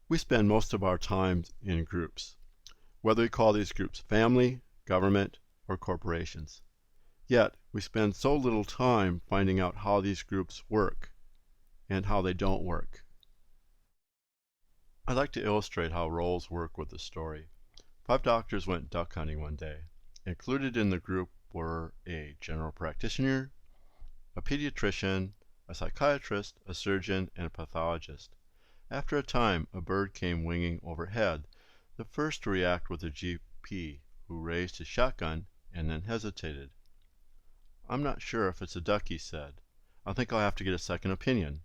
We spend most of our time in groups, whether we call these groups family, government, or corporations. Yet, we spend so little time finding out how these groups work and how they don't work. I'd like to illustrate how roles work with a story. 5 doctors went duck hunting one day. Included in the group were a general practitioner, a pediatrician, a psychiatrist, a surgeon, and a pathologist. After a time, a bird came winging overhead. The first to react was the GP, who raised his shotgun and then hesitated. "I'm not sure if it's a duck," he said. "I think I'll have to get a second opinion."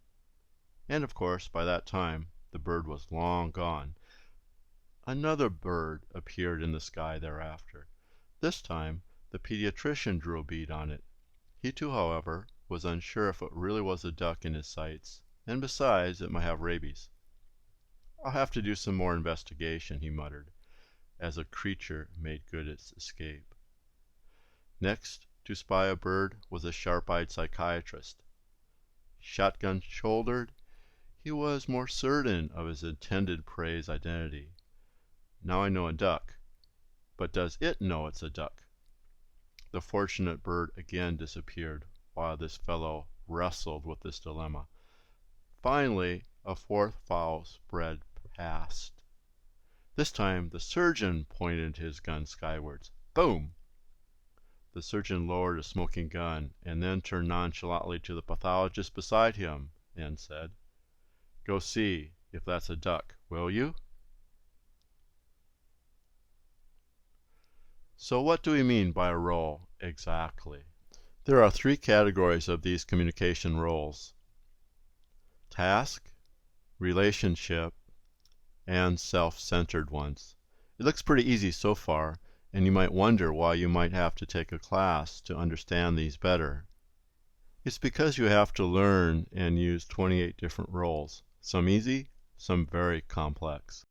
And of course, by that time, the bird was long gone. Another bird appeared in the sky thereafter. This time, the pediatrician drew a bead on it. He too, however, was unsure if it really was a duck in his sights, and besides, it might have rabies. "I'll have to do some more investigation," he muttered, as the creature made good its escape. Next to spy a bird was a sharp-eyed psychiatrist. Shotgun-shouldered, he was more certain of his intended prey's identity. "Now I know a duck, but does it know it's a duck?" The fortunate bird again disappeared while this fellow wrestled with this dilemma. Finally, a fourth fowl sped past. This time the surgeon pointed his gun skywards. Boom! The surgeon lowered a smoking gun and then turned nonchalantly to the pathologist beside him and said, "Go see if that's a duck, will you?" So what do we mean by a role exactly? There are 3 categories of these communication roles: task, relationship, and self-centered ones. It looks pretty easy so far, and you might wonder why you might have to take a class to understand these better. It's because you have to learn and use 28 different roles, some easy, some very complex.